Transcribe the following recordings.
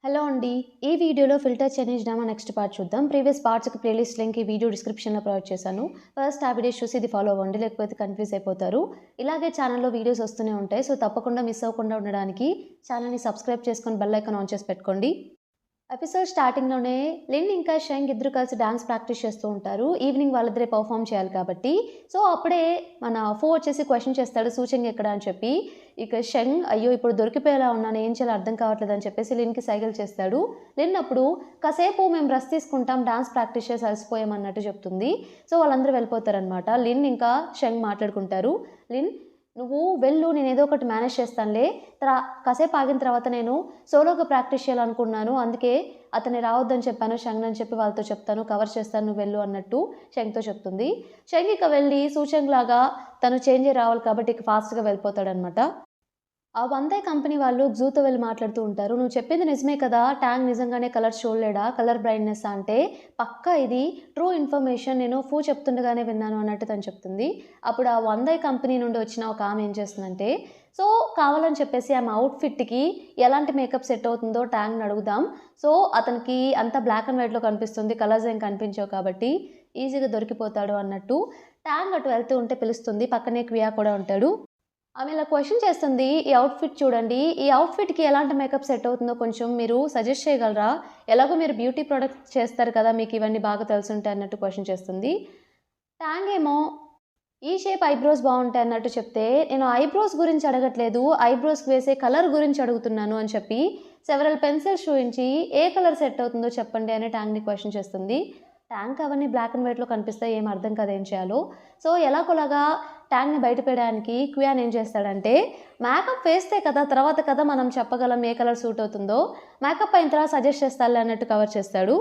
Hello అండి. ఈ వీడియోలో filter change drama next part చూద్దాం. ప్రీవియస్ పార్ట్స్‌కి ప్లేలిస్ట్ లింక్ ఈ వీడియో డిస్క్రిప్షన్‌లో ప్రొవైడ్ చేశాను. ఫస్ట్ ఆ వీడియోస్ చూసి ఇది ఫాలో అవ్వండి. లేకపోతే కన్‌ఫ్యూజ్ అయిపోతారు. ఇలాగే ఛానెల్‌లో వీడియోస్ వస్తూనే ఉంటాయి. సో, తప్పకుండా మిస్ అవ్వకుండా ఉండడానికి ఛానెల్‌ని సబ్స్క్రైబ్ చేసుకొని బెల్ ఐకాన్ ఆన్ చేసి పెట్టుకోండి. ఎపిసోడ్ స్టార్టింగ్‌లోనే లిన్ ఇంకా షెంగ్ ఇద్దరు కలిసి డాన్స్ ప్రాక్టీస్ చేస్తూ ఉంటారు. ఈవినింగ్ వాళ్ళిద్దరే పర్ఫార్మ్ చేయాలి కాబట్టి. సో, అప్పుడే మన ఫో వచ్చేసి క్వెషన్ చేస్తాడు సూచెంగ్ ఎక్కడ అని చెప్పి. ఇక షెంగ్ అయ్యో! ఇప్పుడు దొరికిపోయేలా ఉన్నాను. ఏం చేయాలో అర్థం కావట్లేదు అని చెప్పేసి లిన్‌కి సైగలు చేస్తాడు. లిన్ అప్పుడు కాసేపు మేము రెస్ట్ తీసుకుంటాం. డాన్స్ ప్రాక్టీస్ చేసి అలసిపోయాం అన్నట్టు చెప్తుంది. సో, వాళ్ళందరూ వెళ్ళిపోతారనమాట. లిన్ ఇంకా షెంగ్ మాట్లాడుకుంటారు. లిన్ నువ్వు వెళ్ళు, నేను ఏదో ఒకటి మేనేజ్ చేస్తానులే. కాసేపు ఆగిన తర్వాత నేను సోలోగా ప్రాక్టీస్ చేయాలనుకున్నాను. అందుకే అతన్ని రావద్దని చెప్పాను. షెంగ్ అని చెప్పి వాళ్ళతో చెప్తాను, కవర్ చేస్తాను, నువ్వు వెళ్ళు అన్నట్టు షెంగ్‌తో చెప్తుంది. షెంగ్ ఇక వెళ్ళి సూచెంగ్ లాగా తను చేంజ్ అయ్యి రావాలి కాబట్టి ఇక ఫాస్ట్‌గా వెళ్ళిపోతాడనమాట. ఆ వందే కంపెనీ వాళ్ళు జూతో వెళ్ళి మాట్లాడుతూ ఉంటారు. నువ్వు చెప్పింది నిజమే కదా! ట్యాంగ్ నిజంగానే కలర్స్ చూడలేడా? కలర్ బ్లైండ్‌నెస్సా అంటే, పక్కా ఇది ట్రూ ఇన్ఫర్మేషన్. నేను ఫూ చెప్తుండగానే విన్నాను అన్నట్టు తను చెప్తుంది. అప్పుడు ఆ వందే కంపెనీ నుండి వచ్చిన ఒక ఆమె ఏం చేస్తుందంటే, సో, కావాలని చెప్పేసి ఆమె అవుట్‌ఫిట్‌కి ఎలాంటి మేకప్ సెట్ అవుతుందో ట్యాంగ్‌ని అడుగుదాం. సో, అతనికి అంతా బ్లాక్ అండ్ వైట్‌లో కనిపిస్తుంది. కలర్స్ ఏం కనిపించవు కాబట్టి ఈజీగా దొరికిపోతాడు అన్నట్టు ట్యాంగ్ అటు వెళ్తూ ఉంటే పిలుస్తుంది. పక్కనే క్వియా కూడా ఉంటాడు. ఆమె ఇలా క్వెషన్ చేస్తుంది. ఈ అవుట్‌ఫిట్ చూడండి. ఈ అవుట్‌ఫిట్‌కి ఎలాంటి మేకప్ సెట్ అవుతుందో కొంచెం మీరు సజెస్ట్ చేయగలరా? ఎలాగో మీరు బ్యూటీ ప్రొడక్ట్స్ చేస్తారు కదా! మీకు ఇవన్నీ బాగా తెలిసుంటాయి అన్నట్టు క్వెషన్ చేస్తుంది. టాంగ్ ఏమో ఈ షేప్ ఐబ్రోస్ బావుంటాయి అన్నట్టు చెప్తే, నేను ఐబ్రోస్ గురించి అడగట్లేదు. ఐబ్రోస్‌కి వేసే కలర్ గురించి అడుగుతున్నాను అని చెప్పి సెవెరల్ పెన్సిల్స్ చూయించి ఏ కలర్ సెట్ అవుతుందో చెప్పండి అని టాంగ్‌ని క్వెషన్ చేస్తుంది. టాంగ్‌కి అవన్నీ బ్లాక్ అండ్ వైట్‌లో కనిపిస్తాయి. ఏం అర్థం కాదు ఏం చేయాలో. సో, ఎలాగోలాగా ట్యాంగ్‌ని బయటపడడానికి క్వియాన్ ఏం చేస్తాడంటే, మేకప్ వేస్తే కదా! తర్వాత కదా మనం చెప్పగలం ఏ కలర్ సూట్ అవుతుందో. మేకప్ అయిన తర్వాత సజెస్ట్ చేస్తానులే అన్నట్టు కవర్ చేస్తాడు.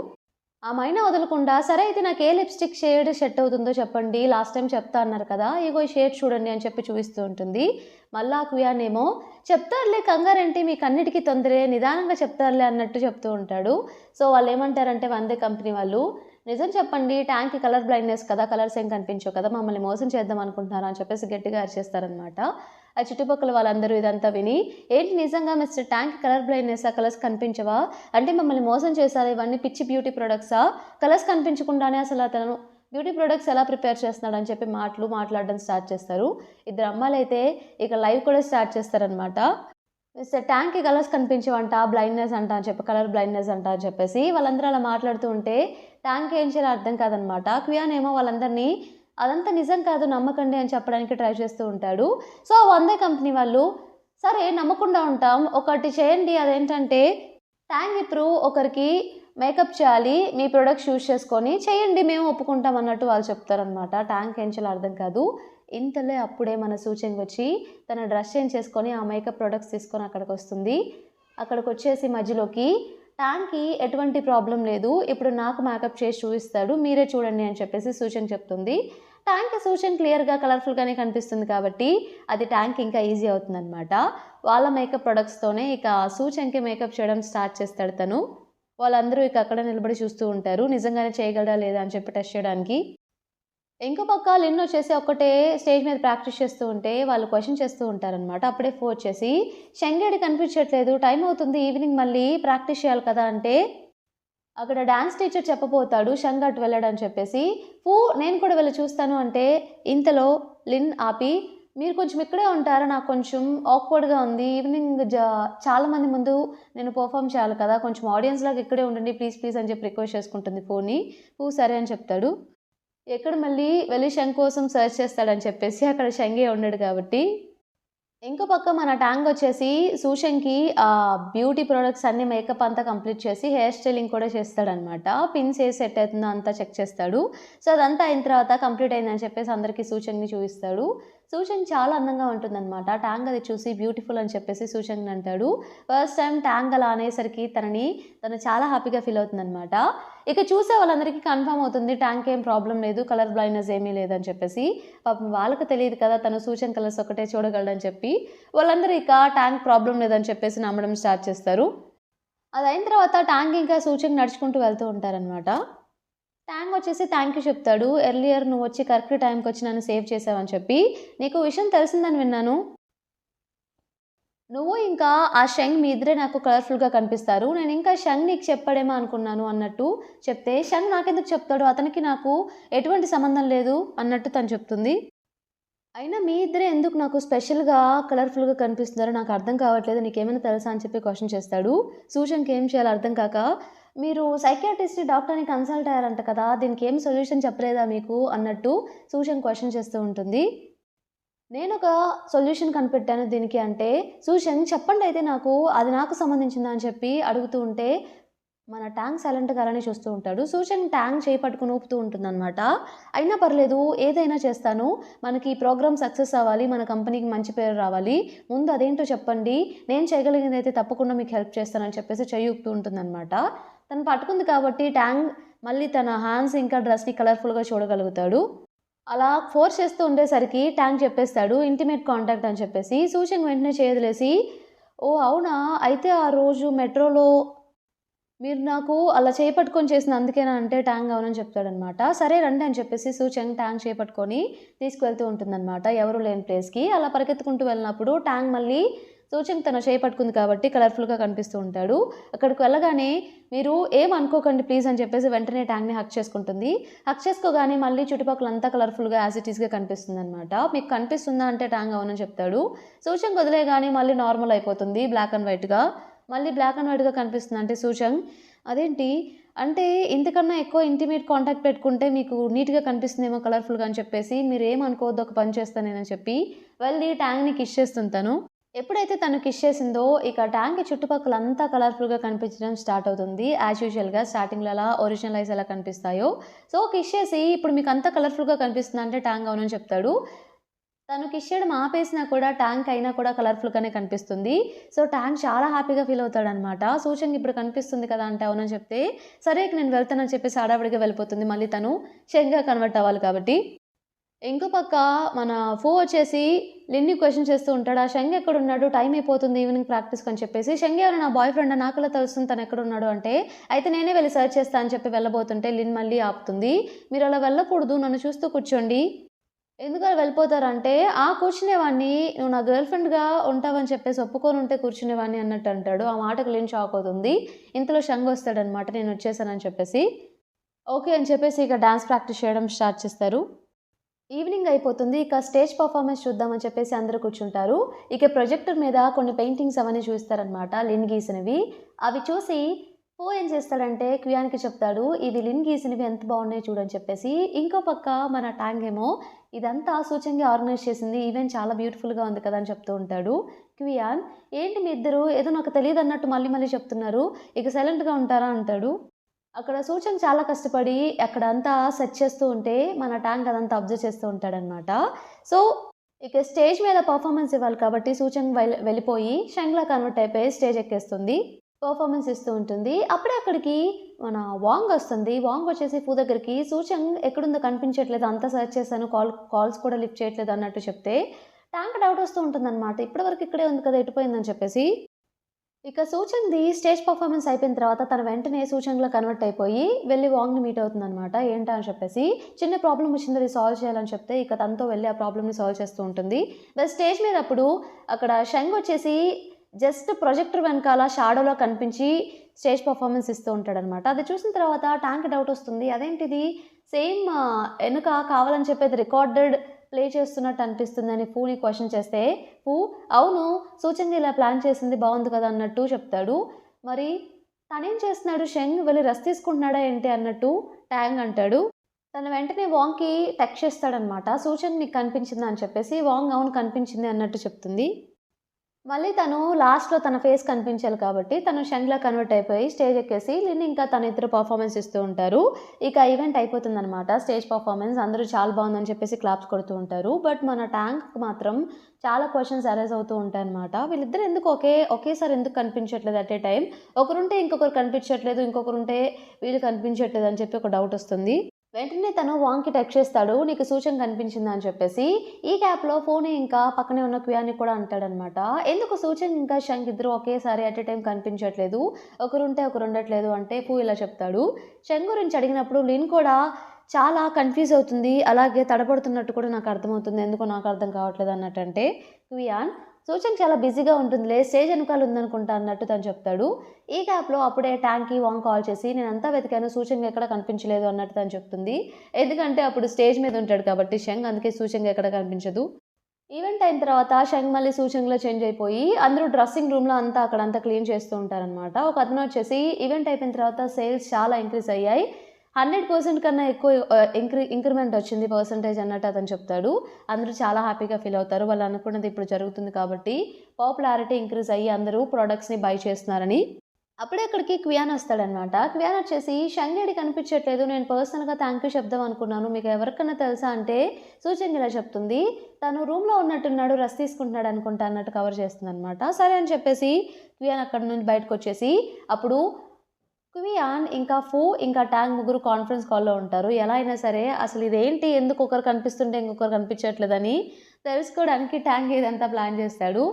ఆ మైనా వదలకుండా, సరే అయితే నాకు ఏ లిప్‌స్టిక్ షేడ్ సెట్ అవుతుందో చెప్పండి. లాస్ట్ టైమ్ చెప్తా అన్నారు కదా! ఇగో ఈ షేడ్ చూడండి అని చెప్పి చూపిస్తూ ఉంటుంది. మళ్ళా క్వియాన్ ఏమో చెప్తారులే కంగారేంటి మీకన్నిటికి తొందరే నిదానంగా చెప్తారులే అన్నట్టు చెప్తూ ఉంటాడు. సో, వాళ్ళేమంటారంటే వందే కంపెనీ వాళ్ళు, నిజం చెప్పండి ట్యాంక్‌కి కలర్ బ్లైండ్‌నెస్ కదా! కలర్స్ ఏం కనిపించవు కదా! మమ్మల్ని మోసం చేద్దాం అనుకుంటున్నారా అని చెప్పేసి గట్టిగా అరిచేస్తారనమాట. ఆ చుట్టుపక్కల వాళ్ళందరూ ఇదంతా విని, ఏంటి నిజంగా మిస్టర్ ట్యాంక్ కలర్ బ్లైండ్‌నెస్సా? కలర్స్ కనిపించవా? అంటే మమ్మల్ని మోసం చేశారా? ఇవన్నీ పిచ్చి బ్యూటీ ప్రొడక్ట్సా? కలర్స్ కనిపించకుండానే అసలు అతను బ్యూటీ ప్రొడక్ట్స్ ఎలా ప్రిపేర్ చేస్తున్నాడని చెప్పి మాట్లాడడం స్టార్ట్ చేస్తారు. ఇద్దరు అమ్మాయిలైతే ఇక లైవ్ కూడా స్టార్ట్ చేస్తారనమాట. మిస్టర్ ట్యాంక్‌కి కలర్స్ కనిపించవంట, బ్లైండ్‌నెస్ అంట అని చెప్పి, కలర్ బ్లైండ్‌నెస్ అంట అని చెప్పేసి వాళ్ళందరూ అలా మాట్లాడుతూ ఉంటే ట్యాంక్ ఏం చేయాలో అర్థం కాదనమాట. క్వియాన్ ఏమో వాళ్ళందరినీ అదంతా నిజం కాదు నమ్మకండి అని చెప్పడానికి ట్రై చేస్తూ ఉంటాడు. సో, వందే కంపెనీ వాళ్ళు సరే నమ్మకుండా ఉంటాం. ఒకటి చేయండి అదేంటంటే ట్యాంగ్ ఇప్పుడు ఒకరికి మేకప్ చేయాలి. మీ ప్రొడక్ట్స్ యూజ్ చేసుకొని చేయండి మేము ఒప్పుకుంటాం అన్నట్టు వాళ్ళు చెప్తారనమాట. ట్యాంక్ ఏం చేయాలో అర్థం కాదు. ఇంతలో అప్పుడే మన సూచెంగ్ వచ్చి తన డ్రెస్ చేంజ్ చేసుకొని ఆ మేకప్ ప్రొడక్ట్స్ తీసుకొని అక్కడికొస్తుంది. అక్కడికొచ్చేసి మధ్యలోకి ట్యాంక్‌కి ఎటువంటి ప్రాబ్లమ్ లేదు. ఇప్పుడు నాకు మేకప్ చేసి చూపిస్తాడు. మీరే చూడండి అని చెప్పేసి సూచెంగ్ చెప్తుంది. ట్యాంక్‌కి సూచెంగ్ క్లియర్‌గా కలర్‌ఫుల్‌గానే కనిపిస్తుంది కాబట్టి అది ట్యాంక్‌కి ఇంకా ఈజీ అవుతుందనమాట. వాళ్ళ మేకప్ ప్రొడక్ట్స్‌తోనే ఇక సూచెంగ్‌కి మేకప్ చేయడం స్టార్ట్ చేస్తాడు తను. వాళ్ళందరూ ఇక అక్కడే నిలబడి చూస్తూ ఉంటారు. నిజంగానే చేయగలడా లేదా అని చెప్పి టెస్ట్ చేయడానికి. ఇంకో పక్క లిన్ వచ్చేసి ఒక్కటే స్టేజ్ మీద ప్రాక్టీస్ చేస్తూ ఉంటే వాళ్ళు క్వెషన్ చేస్తూ ఉంటారనమాట. అప్పుడే ఫో వచ్చేసి "షెంగేడి కనిపించట్లేదు. టైం అవుతుంది. ఈవినింగ్ మళ్ళీ ప్రాక్టీస్ చేయాలి కదా!" అంటే అక్కడ డాన్స్ టీచర్ చెప్పబోతాడు షెంగ్ అటు వెళ్ళాడని చెప్పేసి. "ఫూ నేను కూడా వెళ్ళి చూస్తాను" అంటే ఇంతలో లిన్ ఆపి "మీరు కొంచెం ఇక్కడే ఉంటారా? నాకు కొంచెం ఆక్వర్డ్‌గా ఉంది. ఈవినింగ్ చాలా మంది ముందు నేను పెర్ఫార్మ్ చేయాలి కదా! కొంచెం ఆడియన్స్ లాగా ఇక్కడే ఉండండి ప్లీజ్ ప్లీజ్" అని చెప్పి రిక్వెస్ట్ చేసుకుంటుంది ఫోని. ఫూ సరే అని చెప్తాడు. ఎక్కడ మళ్ళీ వెళ్లి షెంగ్ కోసం సెర్చ్ చేస్తాడని చెప్పేసి అక్కడ షెంగే ఉండడు కాబట్టి. ఇంకో పక్క మన ట్యాంగ్ వచ్చేసి సూషన్‌కి బ్యూటీ ప్రొడక్ట్స్ అన్నీ మేకప్ అంతా కంప్లీట్ చేసి హెయిర్ స్టైలింగ్ కూడా చేస్తాడనమాట. పిన్స్ ఏది సెట్ అవుతుందో అంతా చెక్ చేస్తాడు. సో, అదంతా అయిన తర్వాత కంప్లీట్ అయిందని చెప్పేసి అందరికీ సూచనని చూపిస్తాడు. సూచన్ చాలా అందంగా ఉంటుందనమాట. ట్యాంగ్ అది చూసి బ్యూటిఫుల్ అని చెప్పేసి సూచనని అంటాడు. ఫస్ట్ టైమ్ ట్యాంగ్ అలా అనేసరికి తను చాలా హ్యాపీగా ఫీల్ అవుతుందనమాట. ఇక చూసే వాళ్ళందరికీ కన్ఫర్మ్ అవుతుంది ట్యాంక్‌కి ఏం ప్రాబ్లమ్ లేదు. కలర్ బ్లైండ్‌నెస్ ఏమీ లేదని చెప్పేసి. పాపం వాళ్ళకి తెలీదు కదా! తను సూచన్ కలర్స్ ఒకటే చూడగలడని చెప్పి. వాళ్ళందరూ ఇక ట్యాంక్ ప్రాబ్లమ్ లేదని చెప్పేసి నమ్మడం స్టార్ట్ చేస్తారు. అదయిన తర్వాత ట్యాంక్ ఇంకా సూచనకి నడుచుకుంటూ వెళ్తూ ఉంటారనమాట. ట్యాంగ్ వచ్చేసి థ్యాంక్ యూ చెప్తాడు. ఎర్లియర్ నువ్వొచ్చి కరెక్ట్ టైంకొచ్చి నన్ను సేవ్ చేశావని చెప్పి. నీకో విషయం తెలిసిందని విన్నాను. నువ్వు ఇంకా ఆ షంగ్ మీ ఇద్దరే నాకు కలర్‌ఫుల్‌గా కనిపిస్తారు. నేను ఇంకా షంగ్ నీకు చెప్పాడేమో అనుకున్నాను అన్నట్టు చెప్తే, షంగ్ నాకెందుకు చెప్తాడు? అతనికి నాకు ఎటువంటి సంబంధం లేదు అన్నట్టు తను చెప్తుంది. అయినా మీ ఇద్దరే ఎందుకు నాకు స్పెషల్‌గా కలర్‌ఫుల్‌గా కనిపిస్తున్నారో నాకు అర్థం కావట్లేదు. నీకేమైనా తెలుసా? అని చెప్పి క్వెషన్ చేస్తాడు. సూషన్‌కి ఏం చేయాలో అర్థం కాక, మీరు సైకియాట్రిస్ట్‌ని, డాక్టర్‌ని కన్సల్ట్ అయ్యారంట కదా! దీనికి ఏం సొల్యూషన్ చెప్పలేదా మీకు? అన్నట్టు సూషన్ క్వెషన్ చేస్తూ ఉంటుంది. నేనొక సొల్యూషన్ కనిపెట్టాను దీనికి అంటే, సూషన్ చెప్పండయితే నాకు, అది నాకు సంబంధించిందా అని చెప్పి అడుగుతూ ఉంటే, మన ట్యాంక్ సైలెంట్‌గా అలానే చూస్తూ ఉంటాడు. సూషన్ ట్యాంక్ చేయి పట్టుకొని ఊపుతూ ఉంటుందనమాట. అయినా పర్లేదు ఏదైనా చేస్తాను. మనకి ఈ ప్రోగ్రామ్ సక్సెస్ అవ్వాలి. మన కంపెనీకి మంచి పేరు రావాలి. ముందు అదేంటో చెప్పండి. నేను చేయగలిగిందైతే తప్పకుండా మీకు హెల్ప్ చేస్తానని చెప్పేసి చెయ్యి ఊపుతూ ఉంటుందనమాట. తను పట్టుకుంది కాబట్టి ట్యాంక్ మళ్ళీ తన హ్యాండ్స్ ఇంకా డ్రెస్‌ని కలర్‌ఫుల్‌గా చూడగలుగుతాడు. అలా ఫోర్స్ చేస్తూ ఉండేసరికి ట్యాంక్ చెప్పేస్తాడు ఇంటిమేట్ కాంటాక్ట్ అని చెప్పేసి. సూచన వెంటనే చేయొదిలేసి, "ఓహ్! అవునా? అయితే ఆ రోజు మెట్రోలో మీరు నాకు అలా చేయి పట్టుకొని చేసింది అందుకేనా?" అంటే ట్యాంగ్ అవునని చెప్తాడనమాట. సరే రండి అని చెప్పేసి సూచంగ్ ట్యాంగ్ చేయి పట్టుకొని తీసుకువెళ్తూ ఉంటుందనమాట ఎవరు లేని ప్లేస్‌కి. అలా పరిగెత్తుకుంటూ వెళ్ళినప్పుడు ట్యాంగ్ మళ్ళీ సూచంగ్ తన చేయి పట్టుకుంది కాబట్టి కలర్‌ఫుల్‌గా కనిపిస్తూ ఉంటాడు. అక్కడికి వెళ్ళగానే మీరు ఏమనుకోకండి ప్లీజ్ అని చెప్పేసి వెంటనే ట్యాంగ్‌ని హగ్ చేసుకుంటుంది. హగ్ చేసుకోగానే మళ్ళీ చుట్టుపక్కలంతా కలర్‌ఫుల్‌గా యాజ్ ఇట్ ఈస్‌గా కనిపిస్తుందనమాట. మీకు కనిపిస్తుందా అంటే ట్యాంగ్ అవునని చెప్తాడు. సూచంగ్ వదిలేయగానే మళ్ళీ నార్మల్ అయిపోతుంది బ్లాక్ అండ్ వైట్‌గా. మళ్ళీ బ్లాక్ అండ్ వైట్‌గా కనిపిస్తుంది. అంటే సూచంగ్ అదేంటి? అంటే ఇంతకన్నా ఎక్కువ ఇంటిమేట్ కాంటాక్ట్ పెట్టుకుంటే మీకు నీట్‌గా కనిపిస్తుందేమో కలర్‌ఫుల్‌గా అని చెప్పేసి మీరేమనుకోవద్దు ఒక పని చేస్తా నేనని చెప్పి వెళ్ళి ట్యాంగ్‌ని కిస్ చేస్తుంది తను. ఎప్పుడైతే తను కిస్ చేసిందో, ఇక ట్యాంక్ చుట్టుపక్కలంతా కలర్‌ఫుల్‌గా కనిపించడం స్టార్ట్ అవుతుంది. యాజ్ యూజువల్‌గా స్టార్టింగ్‌లో ఎలా ఒరిజినల్ ఐస్ ఎలా కనిపిస్తాయో. సో, కిస్ చేసి ఇప్పుడు మీకంతా కలర్‌ఫుల్‌గా కనిపిస్తుందంటే ట్యాంక్ అవునని చెప్తాడు. తను కిస్ చేయడం ఆపేసినా కూడా ట్యాంక్ అయినా కూడా కలర్‌ఫుల్‌గానే కనిపిస్తుంది. సో, ట్యాంక్ చాలా హ్యాపీగా ఫీల్ అవుతాడనమాట. సూచనకి ఇప్పుడు కనిపిస్తుంది కదా! అంటే అవునని చెప్తే, సరే ఇక నేను వెళ్తానని చెప్పేసి హడావిడిగా వెళ్ళిపోతుంది. మళ్ళీ తను షెన్‌గా కన్వర్ట్ అవ్వాలి కాబట్టి. ఇంకో పక్క మన ఫో వచ్చేసి లిన్‌ని క్వెషన్ చేస్తూ ఉంటాడు. "ఆ షెంగ్ ఎక్కడున్నాడు? టైం అయిపోతుంది ఈవినింగ్ ప్రాక్టీస్‌కి" అని చెప్పేసి. "షెంగ్ ఎవరు? నా బాయ్ ఫ్రెండా? నాకెలా తెలుస్తుంది తనెక్కడున్నాడో" అంటే, "అయితే నేనే వెళ్లి సెర్చ్ చేస్తా" అని చెప్పి వెళ్ళబోతుంటే లిన్ మళ్ళీ ఆపుతుంది. "మీరలా వెళ్ళకూడదు. నన్ను చూస్తూ కూర్చోండి." ఎందుకలా వెళ్ళిపోతారంటే, "ఆ! కూర్చునేవాడిని. నువ్వు నా గర్ల్ ఫ్రెండ్‌గా ఉంటావని చెప్పేసి ఒప్పుకోనుంటే కూర్చునేవాడిని" అన్నట్టు అంటాడు. ఆ మాటకు లిన్ షాక్ అవుతుంది. ఇంతలో షంగ్ వస్తాడనమాట నేనొచ్చేసానని చెప్పేసి. ఓకే అని చెప్పేసి ఇక డాన్స్ ప్రాక్టీస్ చేయడం స్టార్ట్ చేస్తారు. ఈవినింగ్ అయిపోతుంది. ఇక స్టేజ్ పర్ఫార్మెన్స్ చూద్దామని చెప్పేసి అందరూ కూర్చుంటారు. ఇక ప్రొజెక్టర్ మీద కొన్ని పెయింటింగ్స్ అవన్నీ చూస్తారనమాట లిన్ గీసినవి. అవి చూసి పో ఏం చేస్తాడంటే క్వియాన్‌కి చెప్తాడు. "ఇవి లిన్ గీసినవి ఎంత బాగున్నాయో చూడు" అని చెప్పేసి. ఇంకో పక్క మన టాంగ్ ఏమో "ఇదంతా సూచనగా ఆర్గనైజ్ చేసింది. ఈవెంట్ చాలా బ్యూటిఫుల్‌గా ఉంది కదా!" అని చెప్తూ ఉంటాడు. క్వియాన్ "ఏంటి మీ ఇద్దరు ఏదో నాకు తెలీదన్నట్టు మళ్ళీ మళ్ళీ చెప్తున్నారు. ఇక సైలెంట్‌గా ఉంటారా?" అంటాడు. అక్కడ సూచన చాలా కష్టపడి అక్కడంతా సెట్ చేస్తూ ఉంటే, మన ట్యాంక్ అదంతా అబ్జర్వ్ చేస్తూ ఉంటాడనమాట. సో, ఇక స్టేజ్ మీద పర్ఫార్మెన్స్ ఇవ్వాలి కాబట్టి సూచన వెళ్ళిపోయి షంగ్‌లా కన్వర్ట్ అయిపోయి స్టేజ్ ఎక్కేస్తుంది. పర్ఫార్మెన్స్ ఇస్తూ ఉంటుంది. అప్పుడే అక్కడికి మన వాంగ్ ఒస్తుంది. వాంగ్ వచ్చేసి ఫూ దగ్గరికి సూచంగ్ ఎక్కడుందో కనిపించట్లేదు. అంతా సెర్చ్ చేశాను. కాల్స్ కూడా లిఫ్ట్ చేయట్లేదు అన్నట్టు చెప్తే, ట్యాంక్ డౌట్ వస్తూ ఉంటుందనమాట. ఇప్పటి వరకు ఇక్కడే ఉంది కదా! ఎటుపోయిందని చెప్పేసి. ఇక సూచంగ్‌ది స్టేజ్ పర్ఫార్మెన్స్ అయిపోయిన తర్వాత తను వెంటనే సూచంగ్‌లా కన్వర్ట్ అయిపోయి వెళ్లి వాంగ్‌ని మీట్ అవుతుందనమాట. ఏంటా అని చెప్పేసి, చిన్న ప్రాబ్లమ్ వచ్చింది అది సాల్వ్ చేయాలని చెప్తే, ఇక తనతో వెళ్లి ఆ ప్రాబ్లమ్‌ని సాల్వ్ చేస్తూ ఉంటుంది. స్టేజ్ మీద అప్పుడు అక్కడ షంగ్ వచ్చేసి జస్ట్ ప్రొజెక్టర్ వెనకాల షాడోలో కనిపించి స్టేజ్ పర్ఫార్మెన్స్ ఇస్తూ ఉంటాడనమాట. అది చూసిన తర్వాత ట్యాంక్‌కి డౌట్ వస్తుంది. అదేంటిది సేమ్ ఎనక కావాలని చెప్పేది రికార్డెడ్ ప్లే చేస్తున్నట్టు అనిపిస్తుందని పూని క్వెషన్ చేస్తే, పూ అవును. సూచనగా ఇలా ప్లాన్ చేసింది బావుంది కదా! అన్నట్టు చెప్తాడు. మరి తనేం చేస్తున్నాడు? షెంగ్ వెళ్లి రెస్ట్ తీసుకుంటున్నాడా ఏంటి? అన్నట్టు టాంగ్ అంటాడు. తను వెంటనే వాంగ్‌కి టెక్స్ట్ చేస్తాడనమాట. సూచన నీకు కనిపించిందా? అని చెప్పేసి వాంగ్ అవును కనిపించింది అన్నట్టు చెప్తుంది. మళ్ళీ తను లాస్ట్‌లో తన ఫేస్ కనిపించాలి కాబట్టి, తను షంగ్‌లా కన్వర్ట్ అయిపోయి స్టేజ్ ఎక్కేసి లిన్ ఇంకా తను ఇద్దరు పర్ఫార్మెన్స్ ఇస్తూ ఉంటారు. ఇక ఈవెంట్ అయిపోతుందనమాట. స్టేజ్ పర్ఫార్మెన్స్ అందరూ చాలా బావుందని చెప్పేసి క్లాప్స్ కొడుతూ ఉంటారు. బట్ మన ట్యాంక్‌కి మాత్రం చాలా క్వెషన్స్ అరైజ్ అవుతూ ఉంటాయన్నమాట. వీళ్ళిద్దరు ఎందుకు ఒకేసారి ఎందుకు కనిపించట్లేదు అట్ ఏ టైమ్? ఒకరుంటే ఇంకొకరు కనిపించట్లేదు. ఇంకొకరుంటే వీళ్ళు కనిపించట్లేదు అని చెప్పి ఒక డౌట్ వస్తుంది. వెంటనే తను వాంగ్‌కి టెక్స్ట్ చేస్తాడు. నీకు సూచన కనిపించిందా అని చెప్పేసి. ఈ గ్యాప్‌లో ఫోనీ ఇంకా పక్కనే ఉన్న క్వియాన్‌ని కూడా అంటాడనమాట. ఎందుకు సూచన్ ఇంకా షంగ్ ఇద్దరు ఒకేసారి అట్ ఎ టైమ్ కనిపించట్లేదు. ఒకరుంటే ఒకరుండట్లేదు అంటే ఫూ ఇలా చెప్తాడు. షంగ్ గురించి అడిగినప్పుడు లిన్ కూడా చాలా కన్‌ఫ్యూజ్ అవుతుంది. అలాగే తడబడుతున్నట్టు కూడా నాకు అర్థమవుతుంది. ఎందుకో నాకు అర్థం కావట్లేదు అన్నట్టంటే క్వియాన్ సూచంగ్ చాలా బిజీగా ఉంటుందిలే, స్టేజ్ వెనకాల ఉందనుకుంటా అన్నట్టు తను చెప్తాడు. ఈ గ్యాప్లో అప్పుడే ట్యాంక్కి వాంగ్ కాల్ చేసి నేనంతా వెతికాను, సూచంగ్ ఎక్కడ కనిపించలేదు అన్నట్టు తను చెప్తుంది. ఎందుకంటే అప్పుడు స్టేజ్ మీద ఉంటాడు కాబట్టి షంగ్, అందుకే సూచంగ్ ఎక్కడ కనిపించదు. ఈవెంట్ అయిన తర్వాత షంగ్ మళ్ళీ సూచంగ్లో చేంజ్ అయిపోయి అందరూ డ్రెస్సింగ్ రూమ్లో అక్కడంతా క్లీన్ చేస్తూ ఉంటారనమాట. ఒక అతను వచ్చేసి ఈవెంట్ అయిపోయిన తర్వాత సేల్స్ చాలా ఇంక్రీజ్ అయ్యాయి, 100% కన్నా ఎక్కువ ఇంక్రిమెంట్ వచ్చింది పర్సంటేజ్ అన్నట్టు అతను చెప్తాడు. అందరూ చాలా హ్యాపీగా ఫీల్ అవుతారు. వాళ్ళు అనుకున్నది ఇప్పుడు జరుగుతుంది కాబట్టి పాపులారిటీ ఇంక్రీజ్ అయ్యి అందరూ ప్రోడక్ట్స్ని బై చేస్తున్నారని. అప్పుడే అక్కడికి క్వియాన్ వస్తాడనమాట. క్వియాన్ వచ్చేసి షంగ్ ఏడి కనిపించట్లేదు, నేను పర్సనల్గా థ్యాంక్ యూ చెప్దాం అనుకున్నాను, మీకు ఎవరికన్నా తెలుసా అంటే సూచంగ్ ఇలా చెప్తుంది. తను రూమ్లో ఉన్నట్టున్నాడు, రెస్ట్ తీసుకుంటున్నాడు అనుకుంటా అన్నట్టు కవర్ చేస్తుంది అనమాట. సరే అని చెప్పేసి క్వియాన్ అక్కడ నుంచి బయటకు వచ్చేసి అప్పుడు క్వియాన్ ఇంకా ఫూ ఇంకా ట్యాంగ్ ముగ్గురు కాన్ఫరెన్స్ కాల్లో ఉంటారు. ఎలా అయినా సరే అసలు ఇదేంటి, ఎందుకు ఒకరు కనిపిస్తుంటే ఇంకొకరు కనిపించట్లేదని తెలుసుకోవడానికి ట్యాంగ్ ఇదంతా ప్లాన్ చేస్తాడు.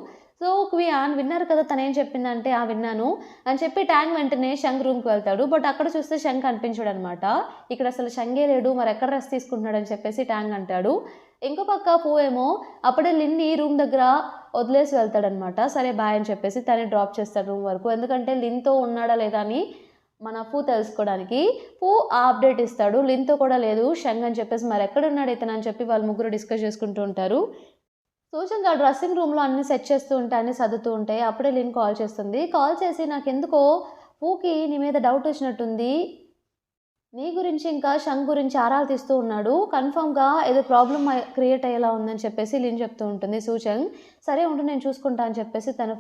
సో క్వియాన్ విన్నారు కదా తను ఏం చెప్పిందంటే విన్నాను అని చెప్పి ట్యాంగ్ వెంటనే షంగ్ రూమ్కి వెళ్తాడు. బట్ అక్కడ చూస్తే షంగ్ కనిపించాడు అనమాట. ఇక్కడ అసలు షంగే లేడు, మరి ఎక్కడ రెస్ట్ తీసుకుంటున్నాడు అని చెప్పేసి ట్యాంగ్ అంటాడు. ఇంకో పక్క పూ ఏమో అప్పుడే లిన్ని రూమ్ దగ్గర వదిలేసి వెళ్తాడనమాట. సరే బాయ్ అని చెప్పేసి తనే డ్రాప్ చేస్తాడు రూమ్ వరకు, ఎందుకంటే లిన్తో ఉన్నాడా లేదా అని మన ఫూ తెలుసుకోవడానికి. ఫూ ఆ అప్డేట్ ఇస్తాడు, లిన్తో కూడా లేదు షంగ్ అని చెప్పేసి, మరి ఎక్కడున్నాడు ఇతను అని చెప్పి వాళ్ళు ముగ్గురు డిస్కస్ చేసుకుంటూ ఉంటారు. సూచంగ్ ఆ డ్రెస్సింగ్ రూమ్లో అన్ని సెట్ చేస్తూ ఉంటే అన్ని సర్దుతూ ఉంటే అప్పుడే లిన్ కాల్ చేస్తుంది. కాల్ చేసి నాకెందుకో ఫూకి నీ మీద డౌట్ వచ్చినట్టుంది, నీ గురించి ఇంకా షంగ్ గురించి ఆరాలు తీస్తూ ఉన్నాడు, కన్ఫర్మ్గా ఏదో ప్రాబ్లమ్ క్రియేట్ అయ్యేలా ఉందని చెప్పేసి లిన్ చెప్తూ ఉంటుంది. సూచంగ్ సరే ఉంటు నేను చూసుకుంటా అని చెప్పేసి తను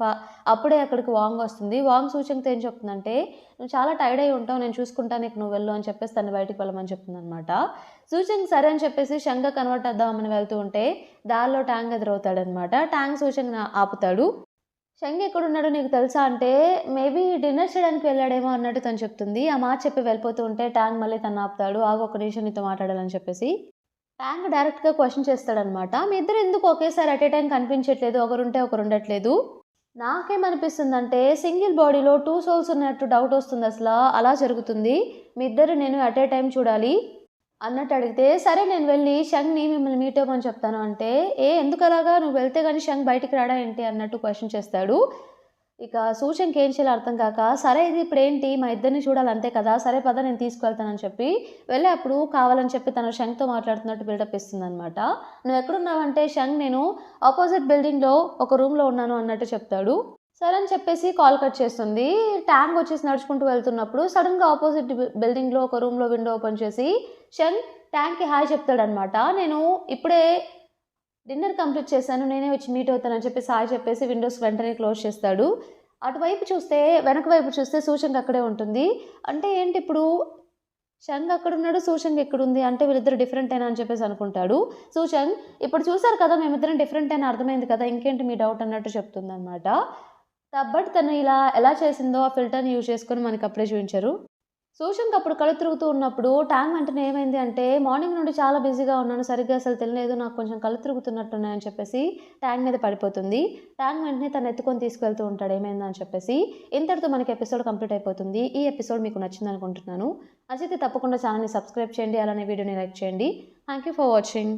అప్పుడే అక్కడికి వాంగ్ వస్తుంది. వాంగ్ సూచంగ్తో ఏం చెప్తుందంటే నువ్వు చాలా టైర్డ్ అయి ఉంటావు, నేను చూసుకుంటా, నీకు నువ్వు వెళ్ళు అని చెప్పేసి తను బయటికి వెళ్ళమని చెప్తుంది అనమాట. సూచంగ్ సరే అని చెప్పేసి షంగ్గా కన్వర్ట్ అవుదామని వెళ్తూ ఉంటే దారిలో ట్యాంగ్ ఎదురవుతాడనమాట. ట్యాంగ్ సూచంగ్ ఆపుతాడు. షంగ్ ఎక్కడున్నాడో నీకు తెలుసా అంటే మేబీ డిన్నర్ చేయడానికి వెళ్ళాడేమో అన్నట్టు తను చెప్తుంది. ఆ మాట చెప్పి వెళ్ళిపోతూ ఉంటే ట్యాంగ్ మళ్ళీ తను ఆపుతాడు. ఆగు ఒక నిమిషం నీతో మాట్లాడాలని చెప్పేసి. ట్యాంగ్ డైరెక్ట్గా క్వశ్చన్ చేస్తాడనమాట, మీ ఇద్దరు ఎందుకు ఒకేసారి అట్ ఏ టైం కనిపించట్లేదు, ఒకరుంటే ఒకరు ఉండట్లేదు, నాకేమనిపిస్తుందంటే సింగిల్ బాడీలో 2 సోల్స్ ఉన్నట్టు డౌట్ వస్తుంది, అసలు అలా జరుగుతుంది, మీ ఇద్దరు నేను అట్ ఏ టైం చూడాలి అన్నట్టు అడిగితే సరే నేను వెళ్ళి షంగ్ని మిమ్మల్ని మీట్ అవ్వమని చెప్తాను అంటే ఎందుకు అలాగా, నువ్వు వెళ్తే కానీ షంగ్ బయటికి రాడా ఏంటి అన్నట్టు క్వశ్చన్ చేస్తాడు. ఇక సూచంగ్కి ఏం చేయాలి అర్థం కాక సరే ఇది ఇప్పుడు ఏంటి మా ఇద్దరిని చూడాలి అంతే కదా, సరే పద నేను తీసుకువెళ్తానని చెప్పి వెళ్ళి అప్పుడు కావాలని చెప్పి తను షంగ్తో మాట్లాడుతున్నట్టు బిల్డప్ ఇస్తుంది అనమాట. నువ్వు ఎక్కడున్నావంటే షంగ్ నేను ఆపోజిట్ బిల్డింగ్లో ఒక రూమ్లో ఉన్నాను అన్నట్టు చెప్తాడు. సరే అని చెప్పేసి కాల్ కట్ చేస్తుంది. ట్యాంగ్ వచ్చేసి నడుచుకుంటూ వెళ్తున్నప్పుడు సడన్గా ఆపోజిట్ బిల్డింగ్లో ఒక రూమ్లో విండో ఓపెన్ చేసి షంగ్ ట్యాంగ్కి హాయ్ చెప్తాడనమాట. నేను ఇప్పుడే డిన్నర్ కంప్లీట్ చేశాను, నేనే వచ్చి మీట్ అవుతానని చెప్పేసి హాయ్ చెప్పేసి విండోస్ వెంటనే క్లోజ్ చేస్తాడు. అటువైపు చూస్తే వెనక వైపు చూస్తే సూచంగ్ అక్కడే ఉంటుంది. అంటే ఏంటి ఇప్పుడు షంగ్ అక్కడ ఉన్నాడు, సూచంగ్ ఎక్కడుంది అంటే వీళ్ళిద్దరు డిఫరెంట్ అయినా అని చెప్పేసి అనుకుంటాడు. సూచంగ్ ఇప్పుడు చూసారు కదా మేమిద్దరం డిఫరెంట్ అయినా అర్థమైంది కదా, ఇంకేంటి మీ డౌట్ అన్నట్టు చెప్తుంది అనమాట. బట్ తను ఇలా ఎలా చేసిందో ఆ ఫిల్టర్ని యూజ్ చేసుకొని మనకి అప్పుడే చూపించారు. సూచంగ్ అప్పుడు కళ్ళు తిరుగుతూ ఉన్నప్పుడు ట్యాంగ్ వెంటనే ఏమైంది అంటే మార్నింగ్ నుండి చాలా బిజీగా ఉన్నాను, సరిగ్గా అసలు తెలియలేదు, నాకు కొంచెం కళ్ళు తిరుగుతున్నట్టున్నాయని చెప్పేసి ట్యాంగ్ మీద పడిపోతుంది. ట్యాంగ్ వెంటనే తను ఎత్తుకొని తీసుకెళ్తూ ఉంటాడు ఏమైందని చెప్పేసి. ఇంతటితో మనకి ఎపిసోడ్ కంప్లీట్ అయిపోతుంది. ఈ ఎపిసోడ్ మీకు నచ్చింది అనుకుంటున్నాను. నచ్చితే తప్పకుండా ఛానల్ని సబ్స్క్రైబ్ చేయండి, అలానే వీడియోని లైక్ చేయండి. Thank you for watching.